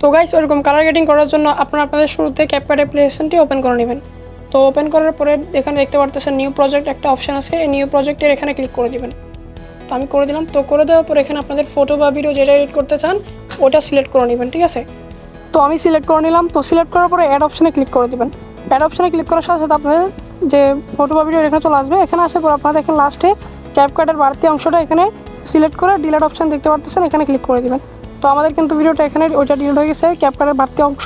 তো গাইস ওরকম colour grading করার জন্য আপনাদের শুরুতে ক্যাপকাট অ্যাপ্লিকেশনটি ওপেন করে নেবেন। তো ওপেন করার পরে এখানে দেখতে পারতেছেন নিউ প্রজেক্ট একটা অপশন আছে, এই নিউ প্রজেক্টের এখানে ক্লিক করে দিবেন। তো আমি করে দিলাম। তো করে দেওয়ার পর এখানে আপনাদের ফটো বা ভিডিও যেটা এডিট করতে চান ওটা সিলেক্ট করে নেবেন, ঠিক আছে। তো আমি সিলেক্ট করে নিলাম। তো সিলেক্ট করার পরে অ্যাড অপশনে ক্লিক করে দিবেন। অ্যাড অপশনে ক্লিক করার সাথে সাথে আপনাদের যে ফটো বা ভিডিও এখানে চলে আসবে। এখানে আসার পর আপনারা দেখেন লাস্টে ক্যাপকাটের বাড়তি অংশটা এখানে সিলেক্ট করে ডিলিট অপশন দেখতে পারতেছেন, এখানে ক্লিক করে দিবেন। তো আমাদের কিন্তু ভিডিওটা এখানে ওইটা ডিলিট হয়ে গেছে, ক্যাপকাটের বাড়তি অংশ।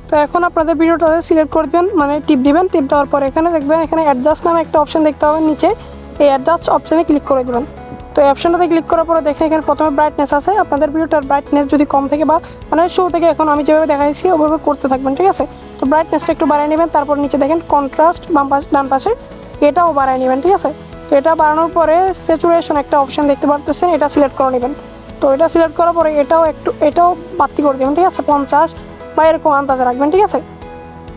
তো এখন আপনাদের ভিডিওটা সিলেক্ট করে দেবেন, মানে টিপ দিবেন। টিপ দেওয়ার পর এখানে দেখবেন এখানে অ্যাডজাস্ট নামে একটা অপশন দেখতে পাবেন নিচে, এই অ্যাডজাস্ট অপশানে ক্লিক করে দেবেন। তো এই অপশনটাতে ক্লিক করার পরে দেখেন এখানে প্রথমে ব্রাইটনেস আছে। আপনাদের ভিডিওটার ব্রাইটনেস যদি কম থেকে বা মানে শো থেকে এখন আমি যেভাবে দেখাইছি ওভাবে করতে থাকবেন, ঠিক আছে। তো ব্রাইটনেসটা একটু বাড়িয়ে নেবেন। তারপর নিচে দেখেন কন্ট্রাস্ট ডান পাশে, এটাও বাড়ায় নেবেন, ঠিক আছে। তো এটা বাড়ানোর পরে স্যাচুরেশন একটা অপশন দেখতে পারতেছেন, এটা সিলেক্ট করে নেবেন। তো এটা সিলেক্ট করার পরে এটাও বাড়তি করে দেবেন, ঠিক আছে। 50 বা এরকম আন্দাজে রাখবেন, ঠিক আছে,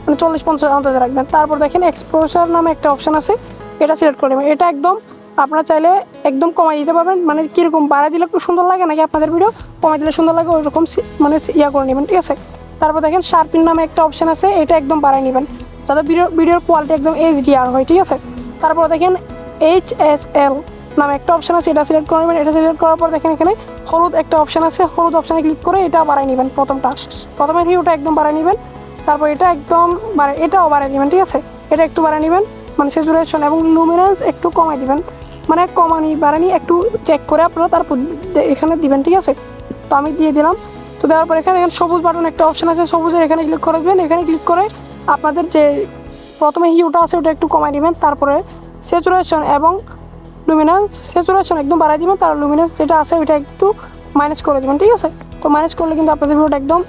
মানে 40-50 আন্দাজে রাখবেন। তারপর দেখেন এক্সপোজার নামে একটা অপশন আছে, এটা সিলেক্ট করে নেবেন। এটা একদম আপনারা চাইলে একদম কমাই দিতে পারবেন, মানে কীরকম বাড়াই দিলে খুব সুন্দর লাগে নাকি আপনাদের ভিডিও কমাই দিলে সুন্দর লাগে ওইরকম মানে ইয়া করে নেবেন, ঠিক আছে। তারপর দেখেন শার্পিন নামে একটা অপশন আছে, এটা একদম বাড়াই নেবেন যাতে ভিডিওর কোয়ালিটি একদম HDR হয়, ঠিক আছে। তারপর দেখেন HSL নামে একটা অপশন আছে, এটা সিলেক্ট করে নেবেন। এটা সিলেক্ট করার পর দেখেন এখানে হলুদ একটা অপশন আছে, হলুদ অপশানে ক্লিক করে এটা বাড়াই নেবেন। প্রথমে ভিউটা একদম বাড়াই নেবেন। তারপর এটা একদম এটাও বাড়াই নেবেন, ঠিক আছে। এটা একটু বাড়াই নেবেন, মানে স্যাচুরেশন এবং লুমিনেন্স একটু কমাই দিবেন, মানে বাড়ানি একটু চেক করে আপনারা তারপর এখানে দিবেন, ঠিক আছে। তো আমি দিয়ে দিলাম। তো দেওয়ার পর এখানে সবুজ বাটন একটা অপশন আছে, সবুজের এখানে ক্লিক করে দেবেন। এখানে ক্লিক করে আপনাদের যে প্রথমে হিউটা আছে ওটা একটু কমাই নেবেন। তারপরে স্যাচুরেশন এবং লুমিনেন্স, স্যাচুরেশন একদম বাড়াই দিবেন, তার লুমিনেন্স যেটা আছে ওইটা একটু মাইনাস করে দেবেন, ঠিক আছে। তো মাইনাস করলে কিন্তু আপনাদের ভিডিওটা একদম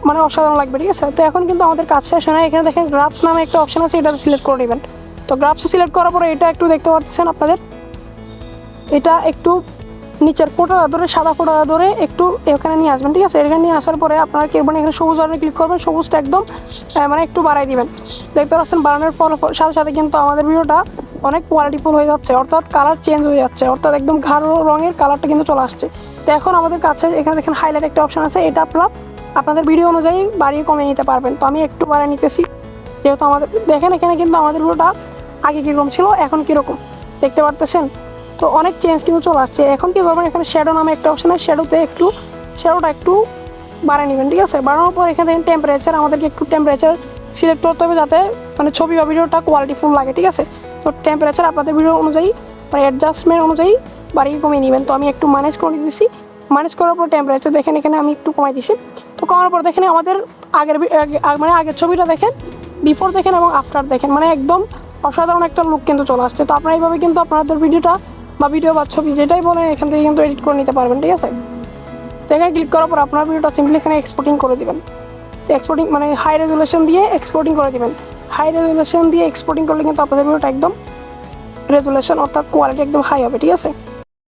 মানে অসাধারণ লাগবে, ঠিক আছে। তো এখন কিন্তু আমাদের কাজ শেষ হয়। এখানে দেখেন গ্রাফস নামে একটা অপশন আছে, এটা সিলেক্ট করে নেবেন। তো গ্রাফসে সিলেক্ট করার পরে এটা একটু দেখতে পাচ্ছেন আপনাদের, এটা একটু নিচের ফোটাটা ধরে সাদা ফোটাটা ধরে একটু এখানে নিয়ে আসবেন, ঠিক আছে। এখানে নিয়ে আসার পরে আপনারা কি করবেন, এখানে সবুজ বাটনে ক্লিক করবেন, সবুজটা একদম মানে একটু বাড়াই দিবেন। দেখতে পাচ্ছেন বাড়ানোর সাথে সাথে কিন্তু আমাদের ভিডিওটা অনেক কোয়ালিটিফুল হয়ে যাচ্ছে, অর্থাৎ কালার চেঞ্জ হয়ে যাচ্ছে, অর্থাৎ একদম গাঢ় রঙের কালারটা কিন্তু চলে আসছে। তো এখন আমাদের কাছে এখানে দেখেন হাইলাইট একটা অপশন আছে, এটা আপনাদের ভিডিও অনুযায়ী বাড়িয়ে কমিয়ে নিতে পারবেন। তো আমি একটু বাড়িয়ে নিতেছি, যেহেতু আমাদের দেখেন এখানে কিন্তু আমাদের ভিডিওটা আগে কীরকম ছিল এখন কীরকম দেখতে পারতেছেন। তো অনেক চেঞ্জ কিন্তু চলে আসছে। এখন কী করবেন, এখানে শ্যাডো নামে একটা অপশন আছে, শ্যাডোটা একটু বাড়িয়ে নেবেন, ঠিক আছে। বাড়ানোর পর এখানে দেখেন টেম্পারেচার, আমাদেরকে একটু টেম্পারেচার সিলেক্ট করতে হবে যাতে মানে ছবি বা ভিডিওটা কোয়ালিটিফুল লাগে, ঠিক আছে। তো টেম্পারেচার আপনাদের ভিডিও অনুযায়ী মানে অ্যাডজাস্টমেন্ট অনুযায়ী বাড়িয়ে কমিয়ে নেবেন। তো আমি একটু ম্যানেজ করে দিচ্ছি। ম্যানেজ করার পর টেম্পারেচার দেখেন এখানে আমি একটু কমাই দিছি। তো কমানোর পর দেখেন আমাদের আগের ছবিটা দেখেন, বিফোর দেখেন এবং আফটার দেখেন, মানে একদম অসাধারণ একটা লুক কিন্তু চলে আসছে। তো আপনারা এইভাবে কিন্তু আপনাদের ভিডিও বা ছবি যেটাই বলেন এখান থেকে কিন্তু এডিট করে নিতে পারবেন, ঠিক আছে। তো এখানে ক্লিক করার পর আপনার ভিডিওটা সিম্পলি এখানে এক্সপোর্টিং করে দেবেন। এক্সপোর্টিং মানে হাই রেজুলেশন দিয়ে এক্সপোর্টিং করে দেবেন। হাই রেজুলেশন দিয়ে এক্সপোর্টিং করলে কিন্তু আপনাদের ভিডিওটা একদম রেজুলেশন অর্থাৎ কোয়ালিটি একদম হাই হবে, ঠিক আছে।